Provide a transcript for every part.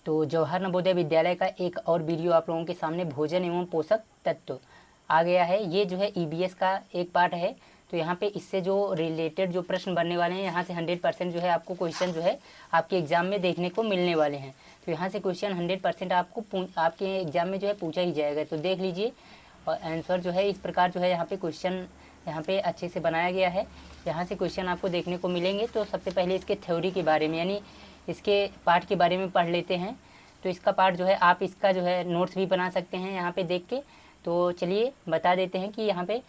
तो जवाहर नवोदय विद्यालय का एक और वीडियो आप लोगों के सामने भोजन एवं पोषक तत्व आ गया है। ये जो है ईबीएस का एक पार्ट है। तो यहाँ पे इससे जो रिलेटेड जो प्रश्न बनने वाले हैं, यहाँ से 100% जो है आपको क्वेश्चन जो है आपके एग्जाम में देखने को मिलने वाले हैं। तो यहाँ से क्वेश्चन 100% आपको आपके एग्जाम में जो है पूछा ही जाएगा। तो देख लीजिए, और आंसर जो है इस प्रकार जो है यहाँ पे क्वेश्चन यहाँ पे अच्छे से बनाया गया है। यहाँ से क्वेश्चन आपको देखने को मिलेंगे। तो सबसे पहले इसके थ्योरी के बारे में, यानी इसके पार्ट के बारे में पढ़ लेते हैं। तो इसका पार्ट जो है आप इसका जो है नोट्स भी बना सकते हैं यहाँ पे देख के। तो चलिए बता देते हैं कि यहाँ पे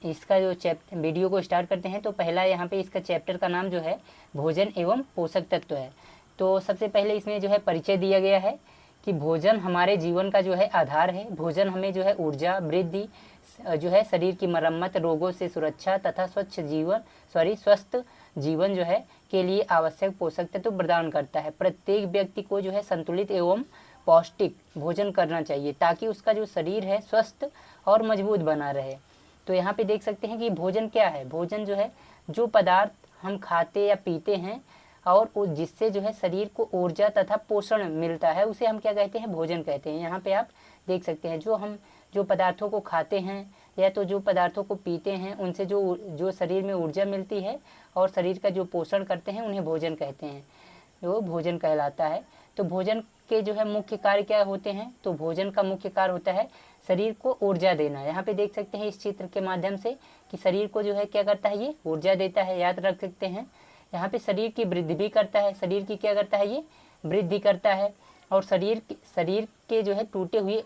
इसका जो वीडियो को स्टार्ट करते हैं। तो पहला यहाँ पे इसका चैप्टर का नाम जो है भोजन एवं पोषक तत्व है। तो सबसे पहले इसमें जो है परिचय दिया गया है कि भोजन हमारे जीवन का जो है आधार है। भोजन हमें जो है ऊर्जा, वृद्धि, जो है शरीर की मरम्मत, रोगों से सुरक्षा तथा स्वस्थ जीवन जो है के लिए आवश्यक पोषक तत्व प्रदान करता है। प्रत्येक व्यक्ति को जो है संतुलित एवं पौष्टिक भोजन करना चाहिए ताकि उसका जो शरीर है स्वस्थ और मजबूत बना रहे। तो यहाँ पे देख सकते हैं कि भोजन क्या है। भोजन जो है जो पदार्थ हम खाते या पीते हैं और जिससे जो है शरीर को ऊर्जा तथा पोषण मिलता है, उसे हम क्या कहते हैं, भोजन कहते हैं। यहाँ पे आप देख सकते हैं जो पदार्थों को खाते हैं या तो जो पदार्थों को पीते हैं, उनसे जो शरीर में ऊर्जा मिलती है और शरीर का जो पोषण करते हैं, उन्हें भोजन कहते हैं, वो भोजन कहलाता है। तो भोजन के जो है मुख्य कार्य क्या होते हैं। तो भोजन का मुख्य कार्य होता है शरीर को ऊर्जा देना। यहाँ पे देख सकते हैं इस चित्र के माध्यम से कि शरीर को जो है क्या करता है, ये ऊर्जा देता है। याद रख सकते हैं, यहाँ पे शरीर की वृद्धि भी करता है। शरीर की क्या करता है, ये वृद्धि करता है। और शरीर के जो है टूटे हुए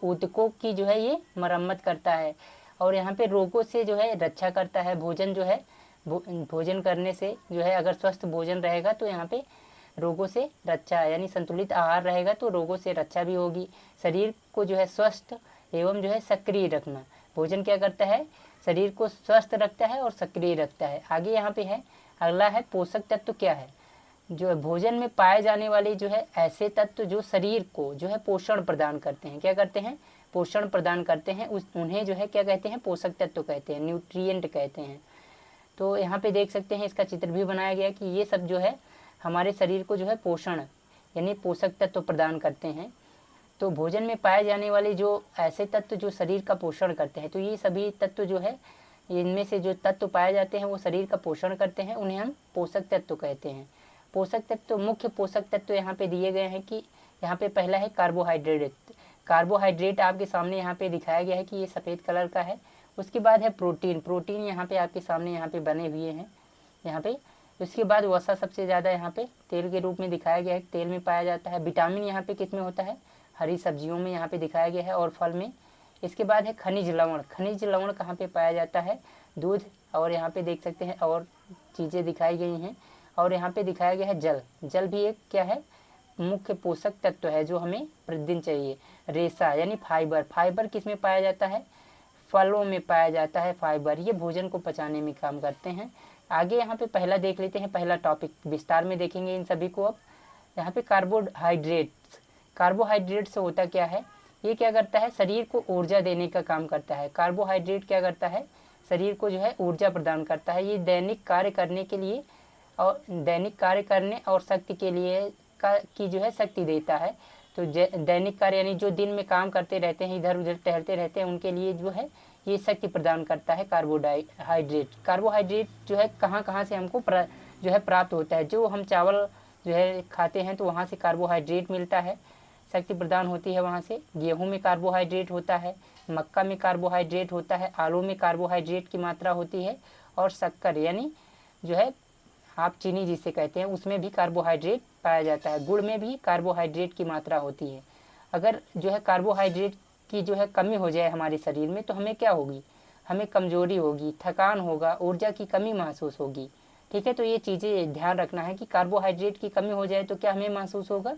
ऊतकों की जो है ये मरम्मत करता है। और यहाँ पे रोगों से जो है रक्षा करता है। भोजन जो है भोजन करने से जो है, अगर स्वस्थ भोजन रहेगा तो यहाँ पे रोगों से रक्षा, यानी संतुलित आहार रहेगा तो रोगों से रक्षा भी होगी। शरीर को जो है स्वस्थ एवं जो है सक्रिय रखना, भोजन क्या करता है, शरीर को स्वस्थ रखता है और सक्रिय रखता है। आगे यहाँ पे है, अगला है पोषक तत्व क्या है। जो है भोजन में पाए जाने वाले जो है ऐसे तत्व जो शरीर को जो है पोषण प्रदान करते हैं, क्या करते हैं, पोषण प्रदान करते हैं, उन्हें जो है क्या कहते हैं, पोषक तत्व कहते हैं, न्यूट्रिएंट कहते हैं। तो यहाँ पे देख सकते हैं इसका चित्र भी बनाया गया कि ये सब जो है हमारे शरीर को जो है पोषण यानी पोषक तत्व प्रदान करते हैं। तो भोजन में पाए जाने वाले जो ऐसे तत्व जो शरीर का पोषण करते हैं, तो ये सभी तत्व जो है, इनमें से जो तत्व पाए जाते हैं वो शरीर का पोषण करते हैं, उन्हें हम पोषक तत्व कहते हैं। पोषक तत्व, मुख्य पोषक तत्व यहाँ पे दिए गए हैं कि यहाँ पे पहला है कार्बोहाइड्रेट। कार्बोहाइड्रेट आपके सामने यहाँ पे दिखाया गया है कि ये सफ़ेद कलर का है। उसके बाद है प्रोटीन। प्रोटीन यहाँ पे आपके सामने यहाँ पे बने हुए हैं यहाँ पे। उसके बाद वसा सबसे ज़्यादा यहाँ पे तेल के रूप में दिखाया गया है, तेल में पाया जाता है। विटामिन यहाँ पे किस में होता है, हरी सब्जियों में यहाँ पे दिखाया गया है और फल में। इसके बाद है खनिज लवण। खनिज लवण कहाँ पे पाया जाता है, दूध, और यहाँ पे देख सकते हैं और चीज़ें दिखाई गई हैं। और यहाँ पे दिखाया गया है जल। जल भी एक क्या है, मुख्य पोषक तत्व है जो हमें प्रतिदिन चाहिए। रेशा यानी फाइबर। फाइबर किस में पाया जाता है, फलों में पाया जाता है फाइबर। ये भोजन को पचाने में काम करते हैं। आगे यहाँ पे पहला देख लेते हैं, पहला टॉपिक विस्तार में देखेंगे इन सभी को। अब यहाँ पे कार्बोहाइड्रेट्स। कार्बोहाइड्रेट्स होता क्या है, ये क्या करता है, शरीर को ऊर्जा देने का काम करता है। कार्बोहाइड्रेट क्या करता है, शरीर को जो है ऊर्जा प्रदान करता है। ये दैनिक कार्य करने के लिए और शक्ति के लिए की जो है शक्ति देता है। तो दैनिक कार्य यानी जो दिन में काम करते रहते हैं, इधर उधर टहलते रहते हैं, उनके लिए जो है ये शक्ति प्रदान करता है कार्बोहाइड्रेट। कार्बोहाइड्रेट जो है कहाँ कहाँ से हमको जो है प्राप्त होता है, जो हम चावल जो है खाते हैं तो वहाँ से कार्बोहाइड्रेट मिलता है, शक्ति प्रदान होती है वहाँ से। गेहूँ में कार्बोहाइड्रेट होता है, मक्का में कार्बोहाइड्रेट होता है, आलू में कार्बोहाइड्रेट की मात्रा होती है, और शक्कर यानी जो है आप चीनी जिसे कहते हैं, उसमें भी कार्बोहाइड्रेट पाया जाता है। गुड़ में भी कार्बोहाइड्रेट की मात्रा होती है। अगर जो है कार्बोहाइड्रेट की जो है कमी हो जाए हमारे शरीर में तो हमें क्या होगी, हमें कमजोरी होगी, थकान होगा, ऊर्जा की कमी महसूस होगी। ठीक है, तो ये चीज़ें ध्यान रखना है कि कार्बोहाइड्रेट की कमी हो जाए तो क्या हमें महसूस होगा,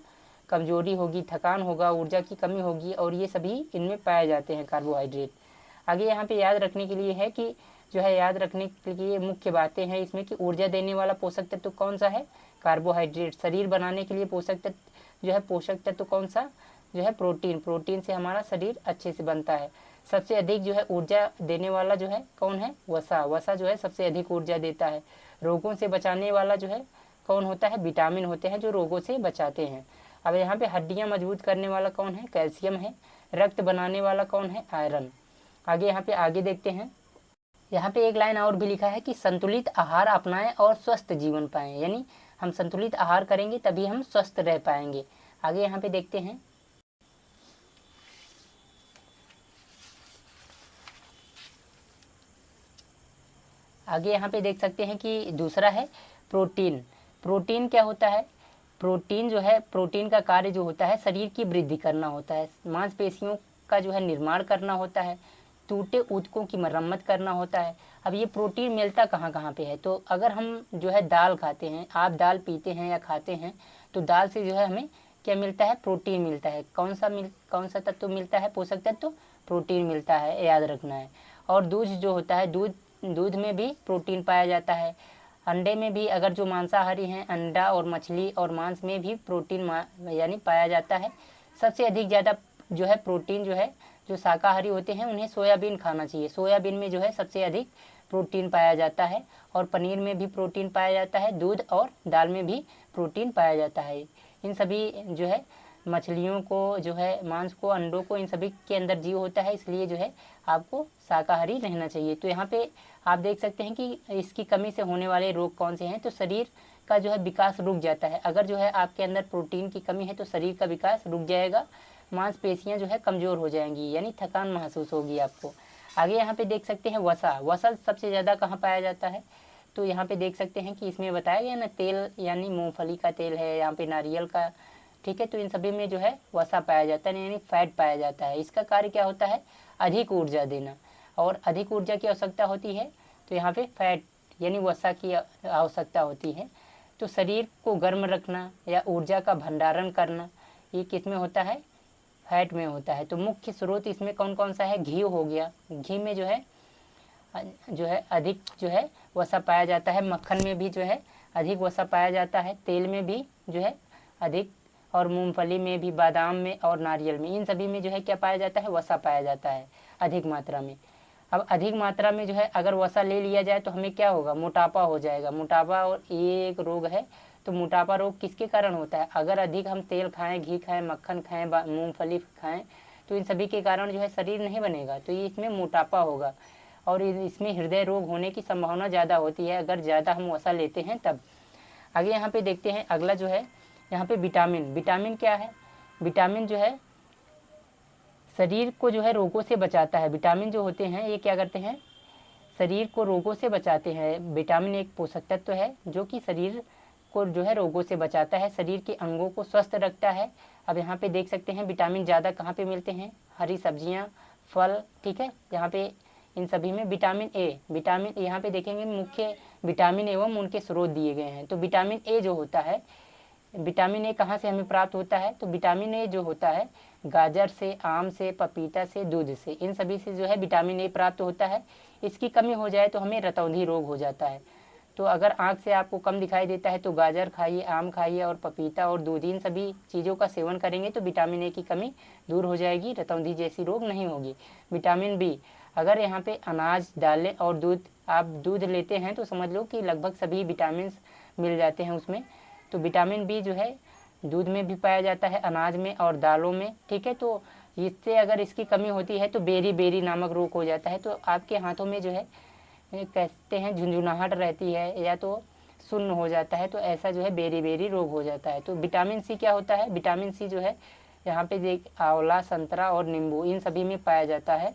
कमजोरी होगी, थकान होगा, ऊर्जा की कमी होगी, और ये सभी इनमें पाए जाते हैं कार्बोहाइड्रेट। आगे यहाँ पे याद रखने के लिए है कि जो है याद रखने के लिए मुख्य बातें हैं इसमें कि ऊर्जा देने वाला पोषक तत्व कौन सा है, कार्बोहाइड्रेट। शरीर बनाने के लिए पोषक तत्व कौन सा जो है, प्रोटीन। प्रोटीन से हमारा शरीर अच्छे से बनता है। सबसे अधिक जो है ऊर्जा देने वाला जो है कौन है, वसा। वसा जो है सबसे अधिक ऊर्जा देता है। रोगों से बचाने वाला जो है कौन होता है, विटामिन होते हैं जो रोगों से बचाते हैं। अब यहाँ पे हड्डियाँ मजबूत करने वाला कौन है, कैल्शियम है। रक्त बनाने वाला कौन है, आयरन। आगे यहाँ पे आगे देखते हैं, यहाँ पे एक लाइन और भी लिखा है कि संतुलित आहार अपनाएं और स्वस्थ जीवन पाएं, यानी हम संतुलित आहार करेंगे तभी हम स्वस्थ रह पाएंगे। आगे यहाँ पे देखते हैं, आगे यहाँ पे देख सकते हैं कि दूसरा है प्रोटीन। प्रोटीन क्या होता है, प्रोटीन जो है, प्रोटीन का कार्य जो होता है शरीर की वृद्धि करना होता है, मांसपेशियों का जो है निर्माण करना होता है, टूटे ऊतकों की मरम्मत करना होता है। अब ये प्रोटीन मिलता कहाँ कहाँ पे है, तो अगर हम जो है दाल खाते हैं, आप दाल पीते हैं या खाते हैं, तो दाल से जो है हमें क्या मिलता है, प्रोटीन मिलता है। कौन सा तत्व मिलता है, पोषक तत्व, प्रोटीन मिलता है, याद रखना है। और दूध जो होता है, दूध में भी प्रोटीन पाया जाता है। अंडे में भी, अगर जो मांसाहारी हैं, अंडा और मछली और मांस में भी प्रोटीन यानी पाया जाता है। सबसे अधिक ज़्यादा जो है प्रोटीन जो है, जो शाकाहारी होते हैं उन्हें सोयाबीन खाना चाहिए। सोयाबीन में जो है सबसे अधिक प्रोटीन पाया जाता है। और पनीर में भी प्रोटीन पाया जाता है, दूध और दाल में भी प्रोटीन पाया जाता है। इन सभी जो है मछलियों को जो है, मांस को, अंडों को, इन सभी के अंदर जीव होता है, इसलिए जो है आपको शाकाहारी रहना चाहिए। तो यहाँ पे आप देख सकते हैं कि इसकी कमी से होने वाले रोग कौन से हैं, तो शरीर का जो है विकास रुक जाता है। अगर जो है आपके अंदर प्रोटीन की कमी है तो शरीर का विकास रुक जाएगा, मांसपेशियाँ जो है कमज़ोर हो जाएंगी, यानी थकान महसूस होगी आपको। आगे यहाँ पे देख सकते हैं वसा। वसा सबसे ज़्यादा कहाँ पाया जाता है, तो यहाँ पे देख सकते हैं कि इसमें बताया गया ना, तेल यानी मूंगफली का तेल है, यहाँ पे नारियल का, ठीक है। तो इन सभी में जो है वसा पाया जाता है, यानी फैट पाया जाता है। इसका कार्य क्या होता है, अधिक ऊर्जा देना। और अधिक ऊर्जा की आवश्यकता होती है तो यहाँ पे फैट यानी वसा की आवश्यकता होती है। तो शरीर को गर्म रखना या ऊर्जा का भंडारण करना, ये किस में होता है, फैट में होता है। तो मुख्य स्रोत इसमें कौन कौन सा है, घी हो गया, घी में जो है अधिक जो है वसा पाया जाता है। मक्खन में भी जो है अधिक वसा पाया जाता है, तेल में भी जो है अधिक, और मूंगफली में भी, बादाम में और नारियल में, इन सभी में जो है क्या पाया जाता है, वसा पाया जाता है अधिक मात्रा में। अब अधिक मात्रा में जो है अगर वसा ले लिया जाए तो हमें क्या होगा, मोटापा हो जाएगा। मोटापा और ये एक रोग है। तो मोटापा रोग किसके कारण होता है, अगर अधिक हम तेल खाएं, घी खाएं, मक्खन खाएं, मूंगफली खाएं, तो इन सभी के कारण जो है शरीर नहीं बनेगा, तो ये इसमें मोटापा होगा। और इसमें हृदय रोग होने की संभावना ज़्यादा होती है अगर ज़्यादा हम वसा लेते हैं तब। आगे यहाँ पे देखते हैं, अगला जो है यहाँ पे विटामिन। विटामिन क्या है, विटामिन जो है शरीर को जो है रोगों से बचाता है। विटामिन जो होते हैं ये क्या करते हैं, शरीर को रोगों से बचाते हैं। विटामिन एक पोषक तत्व है जो कि शरीर को जो है रोगों से बचाता है, शरीर के अंगों को स्वस्थ रखता है। अब यहाँ पे देख सकते हैं विटामिन ज़्यादा कहाँ पे मिलते हैं, हरी सब्जियाँ, फल, ठीक है। यहाँ पे इन सभी में विटामिन ए, विटामिन यहाँ पे देखेंगे मुख्य विटामिन एवं उनके स्रोत दिए गए हैं। तो विटामिन ए जो होता है, विटामिन ए कहाँ से हमें प्राप्त होता है, तो विटामिन ए जो होता है गाजर से, आम से, पपीता से, दूध से, इन सभी से जो है विटामिन ए प्राप्त होता है। इसकी कमी हो जाए तो हमें रतौंधी रोग हो जाता है। तो अगर आँख से आपको कम दिखाई देता है तो गाजर खाइए, आम खाइए और पपीता और दूध, इन सभी चीज़ों का सेवन करेंगे तो विटामिन ए की कमी दूर हो जाएगी, रतौंधी जैसी रोग नहीं होगी। विटामिन बी, अगर यहाँ पे अनाज, दालें और दूध, आप दूध लेते हैं तो समझ लो कि लगभग सभी विटामिन मिल जाते हैं उसमें। तो विटामिन बी जो है दूध में भी पाया जाता है, अनाज में और दालों में, ठीक है। तो इससे अगर इसकी कमी होती है तो बेरी बेरी नामक रोग हो जाता है। तो आपके हाथों में जो है कहते हैं झुंझुनाहट रहती है या तो सुन्न हो जाता है, तो ऐसा जो है बेरी बेरी रोग हो जाता है। तो विटामिन सी क्या होता है, विटामिन सी जो है यहाँ पे देख आंवला, संतरा और नींबू, इन सभी में पाया जाता है।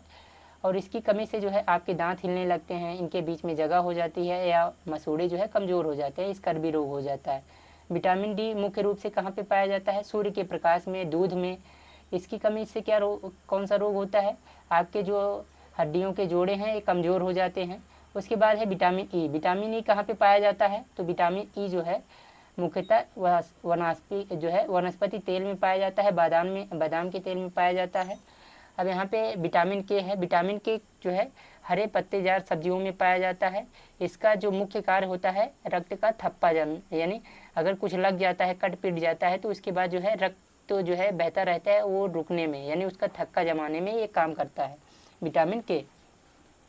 और इसकी कमी से जो है आपके दांत हिलने लगते हैं, इनके बीच में जगह हो जाती है या मसूड़े जो है कमज़ोर हो जाते हैं, स्कर्वी रोग हो जाता है। विटामिन डी मुख्य रूप से कहाँ पे पाया जाता है, सूर्य के प्रकाश में, दूध में। इसकी कमी से क्या रोग, कौन सा रोग होता है, आपके जो हड्डियों के जोड़े हैं ये कमज़ोर हो जाते हैं। उसके बाद है विटामिन ई। विटामिन ई कहाँ पे पाया जाता है, तो विटामिन ई जो है मुख्यतः वनस्पति तेल में पाया जाता है, बादाम के तेल में पाया जाता है। अब यहाँ पे विटामिन के है, विटामिन के जो है हरे पत्तेदार सब्जियों में पाया जाता है। इसका जो मुख्य कार्य होता है रक्त का थप्पा जम, यानी अगर कुछ लग जाता है, कट पिट जाता है तो उसके बाद जो है रक्त तो जो है बहता रहता है, वो रुकने में यानी उसका थक्का जमाने में ये काम करता है, विटामिन के।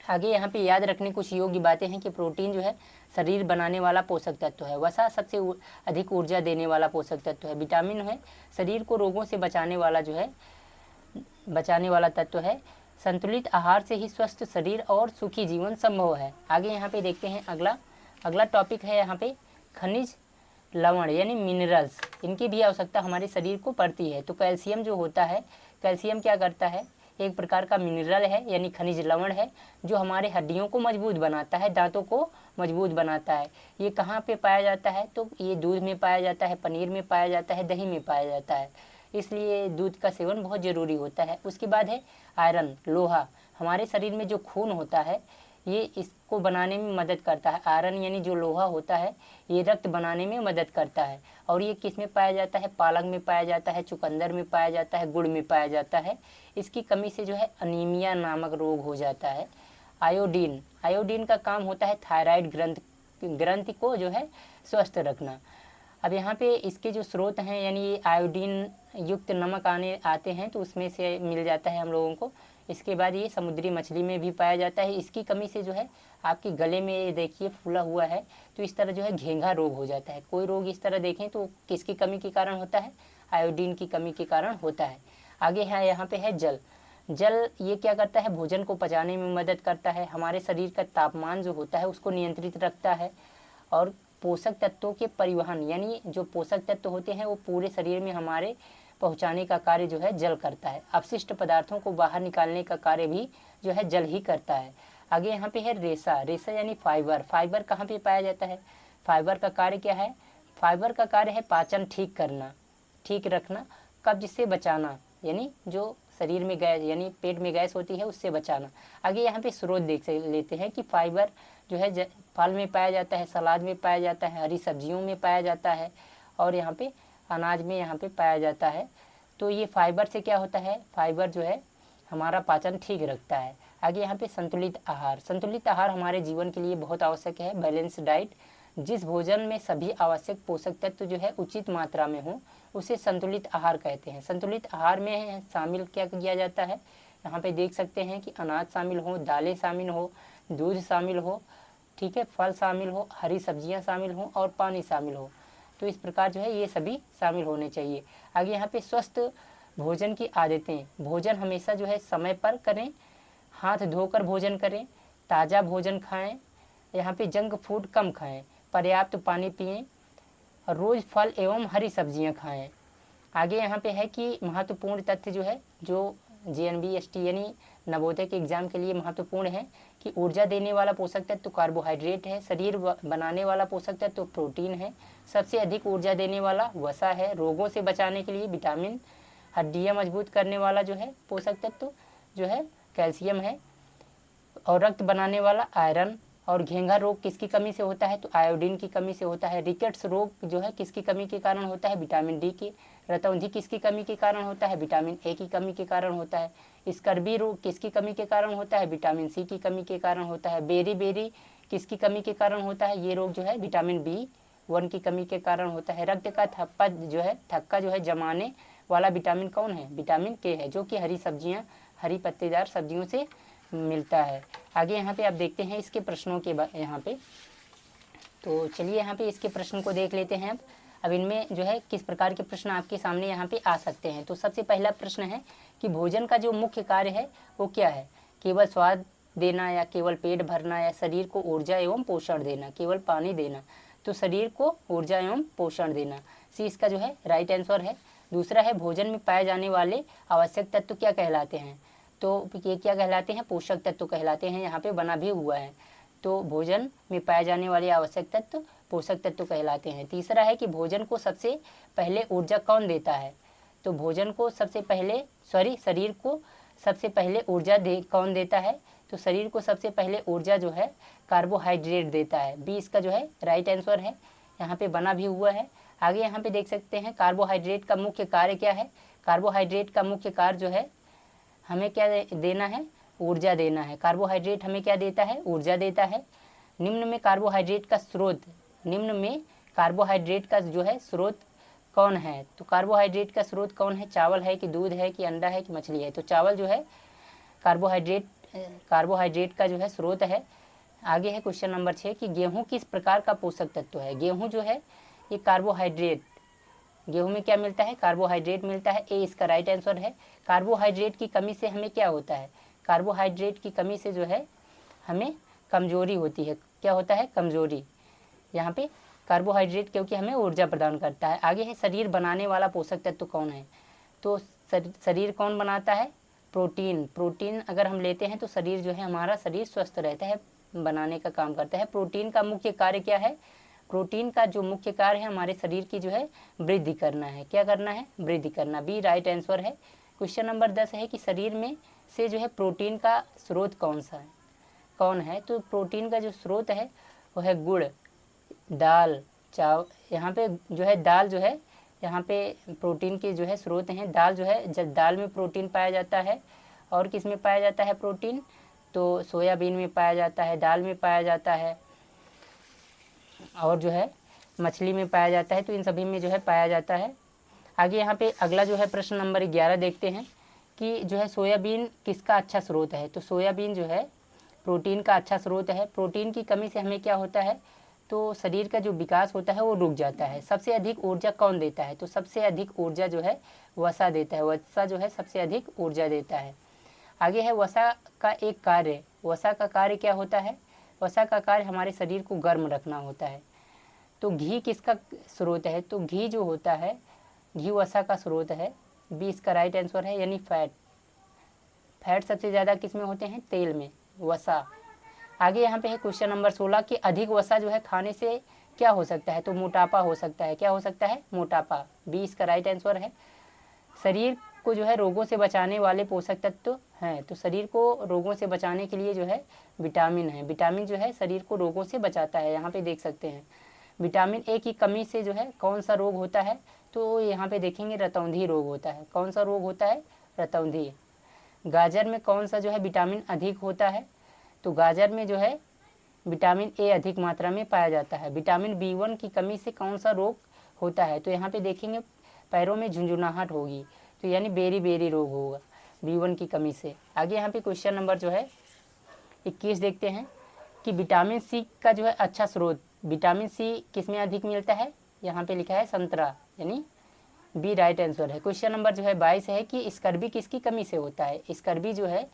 आगे यहाँ पे याद रखने कुछ योग्य बातें हैं कि प्रोटीन जो है शरीर बनाने वाला पोषक तत्व है। वसा सबसे अधिक ऊर्जा देने वाला पोषक तत्व है। विटामिन है शरीर को रोगों से बचाने वाला तत्व है। संतुलित आहार से ही स्वस्थ शरीर और सुखी जीवन संभव है। आगे यहाँ पे देखते हैं अगला टॉपिक है यहाँ पे खनिज लवण यानी मिनरल्स। इनकी भी आवश्यकता हमारे शरीर को पड़ती है। तो कैल्शियम जो होता है, कैल्शियम क्या करता है, एक प्रकार का मिनरल है यानी खनिज लवण है जो हमारे हड्डियों को मजबूत बनाता है, दांतों को मजबूत बनाता है। ये कहाँ पे पाया जाता है, तो ये दूध में पाया जाता है, पनीर में पाया जाता है, दही में पाया जाता है, इसलिए दूध का सेवन बहुत ज़रूरी होता है। उसके बाद है आयरन, लोहा। हमारे शरीर में जो खून होता है ये इसको बनाने में मदद करता है। आयरन यानी जो लोहा होता है ये रक्त बनाने में मदद करता है। और ये किस में पाया जाता है, पालक में पाया जाता है, चुकंदर में पाया जाता है, गुड़ में पाया जाता है। इसकी कमी से जो है अनीमिया नामक रोग हो जाता है। आयोडीन का काम होता है थायराइड ग्रंथि को जो है स्वस्थ रखना। अब यहाँ पे इसके जो स्रोत हैं यानी आयोडीन युक्त नमक आते हैं तो उसमें से मिल जाता है हम लोगों को। इसके बाद ये समुद्री मछली में भी पाया जाता है। इसकी कमी से जो है आपके गले में ये देखिए फूला हुआ है तो इस तरह जो है घेंघा रोग हो जाता है। कोई रोग इस तरह देखें तो किसकी कमी के कारण होता है, आयोडीन की कमी के कारण होता है। आगे है यहाँ पे है जल ये क्या करता है, भोजन को पचाने में मदद करता है। हमारे शरीर का तापमान जो होता है उसको नियंत्रित रखता है। और पोषक तत्वों के परिवहन यानी जो पोषक तत्व होते हैं वो पूरे शरीर में हमारे पहुंचाने का कार्य जो है जल करता है। अपशिष्ट पदार्थों को बाहर निकालने का कार्य भी जो है जल ही करता है। आगे यहाँ पे है रेशा यानी फाइबर कहाँ पे पाया जाता है, फाइबर का कार्य क्या है, फाइबर का कार्य है पाचन ठीक रखना, कब्ज से बचाना यानी जो शरीर में गैस यानी पेट में गैस होती है उससे बचाना। आगे यहाँ पे स्रोत देख लेते हैं कि फाइबर जो है फल में पाया जाता है, सलाद में पाया जाता है, हरी सब्जियों में पाया जाता है और यहाँ पे अनाज में यहाँ पे पाया जाता है। तो ये फाइबर से क्या होता है, फाइबर जो है हमारा पाचन ठीक रखता है। आगे यहाँ पे संतुलित आहार हमारे जीवन के लिए बहुत आवश्यक है। बैलेंस डाइट, जिस भोजन में सभी आवश्यक पोषक तत्व जो है उचित मात्रा में हो उसे संतुलित आहार कहते हैं। संतुलित आहार में शामिल क्या किया जाता है, यहाँ पे देख सकते हैं कि अनाज शामिल हो, दालें शामिल हो, दूध शामिल हो, ठीक है, फल शामिल हो, हरी सब्जियां शामिल हो और पानी शामिल हो। तो इस प्रकार जो है ये सभी शामिल होने चाहिए। आगे यहाँ पे स्वस्थ भोजन की आदतें, भोजन हमेशा जो है समय पर करें, हाथ धोकर भोजन करें, ताज़ा भोजन खाएं, यहाँ पे जंक फूड कम खाएं, पर्याप्त पानी पिएं, रोज़ फल एवं हरी सब्जियां खाएं। आगे यहाँ पे है कि महत्वपूर्ण तथ्य जो है जो JNBST यानी नवोदय के एग्जाम के लिए महत्वपूर्ण है कि ऊर्जा देने वाला पोषक तत्व कार्बोहाइड्रेट है, शरीर बनाने वाला पोषक तत्व प्रोटीन है, सबसे अधिक ऊर्जा देने वाला वसा है, रोगों से बचाने के लिए विटामिन, हड्डियाँ मजबूत करने वाला जो है पोषक तत्व जो है कैल्शियम है और रक्त बनाने वाला आयरन। और घेंघा रोग किसकी कमी से होता है, तो आयोडीन की कमी से होता है। रिकेट्स रोग जो है किसकी कमी के कारण होता है, विटामिन डी की। रतौंधी किसकी कमी के कारण होता है, विटामिन ए की कमी के कारण होता है। स्कर्वी रोग किसकी कमी के कारण होता है, विटामिन सी की कमी के कारण होता है। बेरी किसकी कमी के कारण होता है, ये रोग जो है विटामिन B1 की कमी के कारण होता है। रक्त का थक्का जो है जमाने वाला विटामिन कौन है, विटामिन K है, जो कि हरी पत्तेदार सब्जियों से मिलता है। आगे यहाँ पे आप देखते हैं इसके प्रश्नों के यहाँ पे, तो चलिए यहाँ पे इसके प्रश्न को देख लेते हैं। अब इनमें जो है किस प्रकार के प्रश्न आपके सामने यहाँ पे आ सकते हैं। तो सबसे पहला प्रश्न है कि भोजन का जो मुख्य कार्य है वो क्या है, केवल स्वाद देना या केवल पेट भरना या शरीर को ऊर्जा एवं पोषण देना, केवल पानी देना। तो शरीर को ऊर्जा एवं पोषण देना, सी इसका जो है राइट आंसर है। दूसरा है भोजन में पाए जाने वाले आवश्यक तत्व क्या कहलाते हैं, तो ये क्या कहलाते हैं, पोषक तत्व कहलाते हैं। यहाँ पे बना भी हुआ है, तो भोजन में पाए जाने वाले आवश्यक तत्व पोषक तत्व कहलाते हैं। तीसरा है कि भोजन को सबसे पहले ऊर्जा कौन देता है, तो भोजन को सबसे पहले शरीर को सबसे ऊर्जा कौन देता है, तो शरीर को सबसे पहले ऊर्जा जो है कार्बोहाइड्रेट देता है। बी इसका जो है राइट आंसर है, यहाँ पे बना भी हुआ है। आगे यहाँ पे देख सकते हैं कार्बोहाइड्रेट का मुख्य कार्य क्या है, कार्बोहाइड्रेट का मुख्य कार्य जो है हमें क्या देना है, ऊर्जा देना है। कार्बोहाइड्रेट हमें क्या देता है, ऊर्जा देता है। निम्न में कार्बोहाइड्रेट का जो है स्रोत कौन है, तो कार्बोहाइड्रेट का स्रोत कौन है, चावल है कि दूध है कि अंडा है कि मछली है। तो चावल जो है कार्बोहाइड्रेट कार्बोहाइड्रेट का जो है स्रोत है। आगे है क्वेश्चन नंबर 6 कि गेहूं किस प्रकार का पोषक तत्व है। गेहूं जो है ये कार्बोहाइड्रेट, गेहूं में क्या मिलता है, कार्बोहाइड्रेट मिलता है। ए इसका राइट आंसर है। कार्बोहाइड्रेट की कमी से हमें क्या होता है, कार्बोहाइड्रेट की कमी से जो है हमें कमजोरी होती है। क्या होता है, कमजोरी। यहाँ पे कार्बोहाइड्रेट क्योंकि हमें ऊर्जा प्रदान करता है। आगे है शरीर बनाने वाला पोषक तत्व कौन है। तो शरीर कौन बनाता है, प्रोटीन। प्रोटीन अगर हम लेते हैं तो शरीर जो है हमारा शरीर स्वस्थ रहता है, बनाने का काम करता है। प्रोटीन का मुख्य कार्य क्या है, प्रोटीन का जो मुख्य कार्य है हमारे शरीर की जो है वृद्धि करना है। क्या करना है, वृद्धि करना। बी राइट आंसर है। क्वेश्चन नंबर 10 है कि शरीर में से जो है प्रोटीन का स्रोत कौन सा है, कौन है। तो प्रोटीन का जो स्रोत है वो है गुड़, दाल, यहाँ पे जो है दाल जो है यहाँ पे प्रोटीन के जो है स्रोत हैं। दाल जो है, जब दाल में प्रोटीन पाया जाता है, और किस में पाया जाता है प्रोटीन, तो सोयाबीन में पाया जाता है, दाल में पाया जाता है, और जो है मछली में पाया जाता है। तो इन सभी में जो है पाया जाता है। आगे यहाँ पे अगला जो है प्रश्न नंबर 11 देखते हैं कि जो है सोयाबीन किसका अच्छा स्रोत है। तो सोयाबीन जो है प्रोटीन का अच्छा स्रोत है। प्रोटीन की कमी से हमें क्या होता है, तो शरीर का जो विकास होता है वो रुक जाता है। सबसे अधिक ऊर्जा कौन देता है, तो सबसे अधिक ऊर्जा जो है वसा देता है। वसा जो है सबसे अधिक ऊर्जा देता है। आगे है वसा का एक कार्य। वसा का कार्य क्या होता है, वसा का कार्य हमारे शरीर को गर्म रखना होता है। तो घी किसका स्रोत है, तो घी जो होता है, घी वसा का स्रोत है। बी इसका राइट आंसर है, यानी फैट। फैट सबसे ज़्यादा किस में होते हैं, तेल में, वसा। आगे यहाँ पे है क्वेश्चन नंबर 16 कि अधिक वसा जो है खाने से क्या हो सकता है, तो मोटापा हो सकता है। क्या हो सकता है, मोटापा। बी इसका राइट आंसर है। शरीर को जो है रोगों से बचाने वाले पोषक तत्व हैं। तो शरीर को रोगों से बचाने के लिए जो है विटामिन है। विटामिन जो है शरीर को रोगों से बचाता है। यहाँ पे देख सकते हैं विटामिन ए की कमी से जो है कौन सा रोग होता है, तो यहाँ पे देखेंगे रतौंधी रोग होता है। कौन सा रोग होता है, रतौंधी। गाजर में कौन सा जो है विटामिन अधिक होता है, तो गाजर में जो है विटामिन ए अधिक मात्रा में पाया जाता है। विटामिन B1 की कमी से कौन सा रोग होता है, तो यहाँ पे देखेंगे पैरों में झुंझुनाहट होगी, तो यानी बेरी बेरी रोग होगा B1 की कमी से। आगे यहाँ पे क्वेश्चन नंबर जो है 21 देखते हैं कि विटामिन सी का जो है अच्छा स्रोत, विटामिन सी किस में अधिक मिलता है, यहाँ पे लिखा है संतरा, यानी बी राइट आंसर है। क्वेश्चन नंबर जो है 22 है कि स्कर्वी किसकी कमी से होता है। स्कर्वी जो है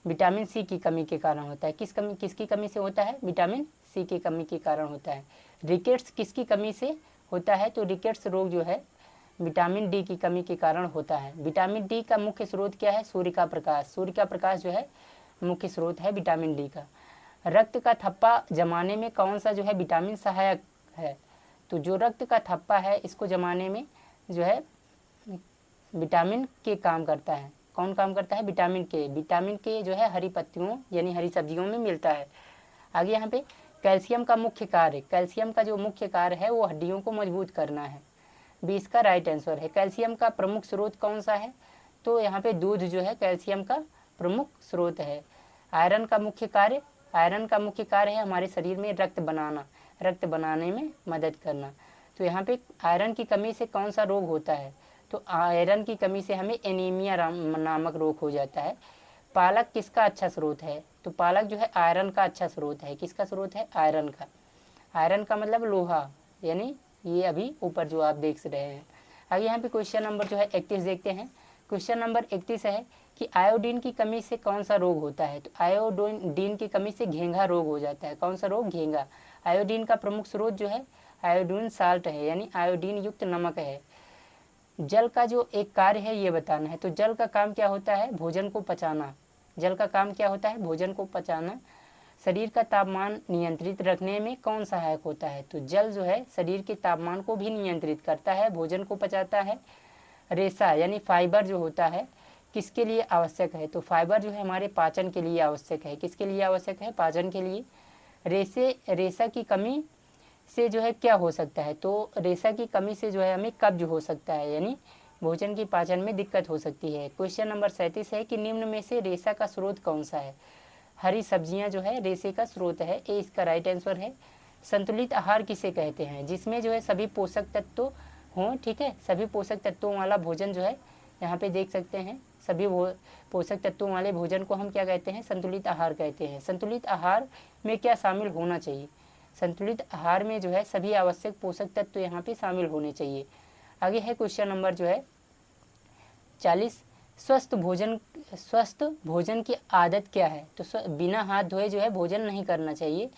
विटामिन सी की कमी के कारण होता है। किसकी कमी से होता है, विटामिन सी की कमी के कारण होता है। रिकेट्स किसकी कमी से होता है, तो रिकेट्स रोग जो है विटामिन डी की कमी के कारण होता है। विटामिन डी का मुख्य स्रोत क्या है, सूर्य का प्रकाश। सूर्य का प्रकाश जो है मुख्य स्रोत है विटामिन डी का। रक्त का थप्पा जमाने में कौन सा जो है विटामिन सहायक है, तो जो रक्त का थप्पा है इसको जमाने में जो है विटामिन के काम करता है। कौन काम करता है, विटामिन के। विटामिन के जो है हरी पत्तियों यानी हरी सब्जियों में मिलता है। आगे यहाँ पे कैल्शियम का मुख्य कार्य, कैल्शियम का जो मुख्य कार्य है वो हड्डियों को मजबूत करना है। बी इसका राइट आंसर है। कैल्शियम का प्रमुख स्रोत कौन सा है, तो यहाँ पे दूध जो है कैल्शियम का प्रमुख स्रोत है। आयरन का मुख्य कार्य, आयरन का मुख्य कार्य है हमारे शरीर में रक्त बनाना, रक्त बनाने में मदद करना। तो यहाँ पे आयरन की कमी से कौन सा रोग होता है, तो आयरन की कमी से हमें एनीमिया नामक रोग हो जाता है। पालक किसका अच्छा स्रोत है, तो पालक जो है आयरन का अच्छा स्रोत है। किसका स्रोत है, आयरन का। आयरन का मतलब लोहा, यानी ये अभी ऊपर जो आप देख रहे हैं। आगे यहाँ पे क्वेश्चन नंबर जो है 31 देखते हैं। क्वेश्चन नंबर 31 है कि आयोडीन की कमी से कौन सा रोग होता है, तो आयोडीन की कमी से घेंघा रोग हो जाता है। कौन सा रोग, घेंघा। आयोडीन का प्रमुख स्रोत जो है आयोडीन साल्ट है, यानी आयोडीन युक्त नमक है। जल का जो एक कार्य है ये बताना है, तो जल का काम क्या होता है, भोजन को पचाना। जल का काम क्या होता है, भोजन को पचाना। शरीर का तापमान नियंत्रित रखने में कौन सहायक होता है, तो जल जो है शरीर के तापमान को भी नियंत्रित करता है, भोजन को पचाता है। रेशा यानी फाइबर जो होता है किसके लिए आवश्यक है, तो फाइबर जो है हमारे पाचन के लिए आवश्यक है। किसके लिए आवश्यक है, पाचन के लिए। रेशा की कमी से जो है क्या हो सकता है, तो रेशा की कमी से जो है हमें कब्ज हो सकता है, यानी भोजन की पाचन में दिक्कत हो सकती है। क्वेश्चन नंबर 37 है कि निम्न में से रेशा का स्रोत कौन सा है। हरी सब्जियां जो है रेशे का स्रोत है। ए इसका राइट आंसर है। संतुलित आहार किसे कहते हैं, जिसमें जो है सभी पोषक तत्व हों, ठीक है, सभी पोषक तत्वों वाला भोजन जो है यहाँ पे देख सकते हैं सभी पोषक तत्वों वाले भोजन को हम क्या कहते हैं? संतुलित आहार कहते हैं। संतुलित आहार में क्या शामिल होना चाहिए? संतुलित आहार में जो है सभी आवश्यक पोषक तत्व यहाँ पे शामिल होने चाहिए। आगे है क्वेश्चन नंबर जो है 40, स्वस्थ भोजन की आदत क्या है? तो बिना हाथ धोए जो है भोजन नहीं करना चाहिए,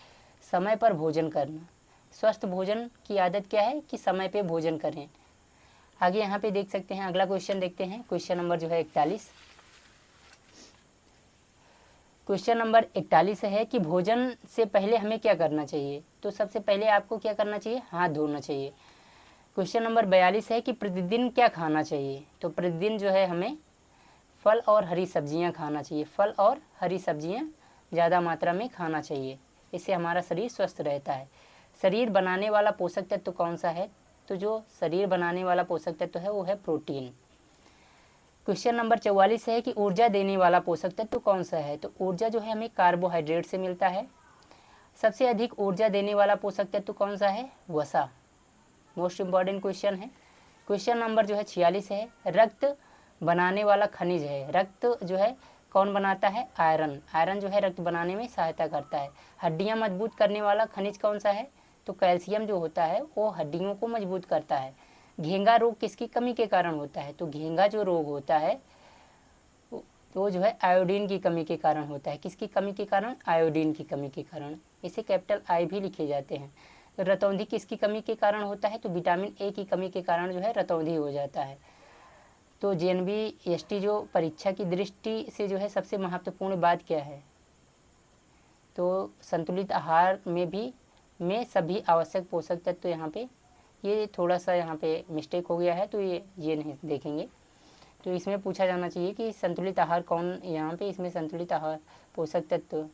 समय पर भोजन करना। स्वस्थ भोजन की आदत क्या है? कि समय पे भोजन करें। आगे यहाँ पे देख सकते हैं, अगला क्वेश्चन देखते हैं, क्वेश्चन नंबर जो है 41। क्वेश्चन नंबर 41 है कि भोजन से पहले हमें क्या करना चाहिए? तो सबसे पहले आपको क्या करना चाहिए? हाथ धोना चाहिए। क्वेश्चन नंबर 42 है कि प्रतिदिन क्या खाना चाहिए? तो प्रतिदिन जो है हमें फल और हरी सब्जियां खाना चाहिए। फल और हरी सब्जियां ज़्यादा मात्रा में खाना चाहिए, इससे हमारा शरीर स्वस्थ रहता है। शरीर बनाने वाला पोषक तत्व कौन सा है? तो जो शरीर बनाने वाला पोषक तत्व है वो है प्रोटीन। क्वेश्चन नंबर 44 है कि ऊर्जा देने वाला पोषक तत्व कौन सा है? तो ऊर्जा जो है हमें कार्बोहाइड्रेट से मिलता है। सबसे अधिक ऊर्जा देने वाला पोषक तत्व कौन सा है? वसा। मोस्ट इम्पॉर्टेंट क्वेश्चन है। क्वेश्चन नंबर जो है 46 है, रक्त बनाने वाला खनिज है। रक्त जो है कौन बनाता है? आयरन। आयरन जो है रक्त बनाने में सहायता करता है। हड्डियां मजबूत करने वाला खनिज कौन सा है? तो कैल्शियम जो होता है वो हड्डियों को मजबूत करता है। घेंगा रोग किसकी कमी के कारण होता है? तो घेंगा जो रोग होता है वो जो है आयोडीन की कमी के कारण होता है। किसकी कमी के कारण? आयोडीन की कमी के कारण। इसे कैपिटल आई भी लिखे जाते हैं। तो रतौंधी किसकी कमी के कारण होता है? तो विटामिन ए की कमी के कारण जो है रतौंधी हो जाता है। तो JNV ST जो परीक्षा की दृष्टि से जो है सबसे महत्वपूर्ण बात क्या है? तो संतुलित आहार में सभी आवश्यक पोषक तत्व यहाँ पे, ये थोड़ा सा यहाँ पे मिस्टेक हो गया है, तो ये नहीं देखेंगे। तो इसमें पूछा जाना चाहिए कि संतुलित आहार कौन, यहाँ पे इसमें संतुलित आहार पोषक तत्व,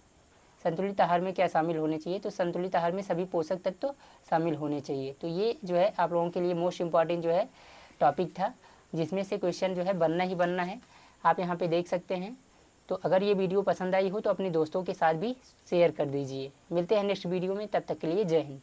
संतुलित आहार में क्या शामिल होने चाहिए? तो संतुलित आहार में सभी पोषक तत्व शामिल होने चाहिए। तो ये जो है आप लोगों के लिए मोस्ट इम्पॉर्टेंट जो है टॉपिक था, जिसमें से क्वेश्चन जो है बनना ही बनना है। आप यहाँ पे देख सकते हैं। तो अगर ये वीडियो पसंद आई हो तो अपने दोस्तों के साथ भी शेयर कर दीजिए। मिलते हैं नेक्स्ट वीडियो में, तब तक के लिए जय हिंद।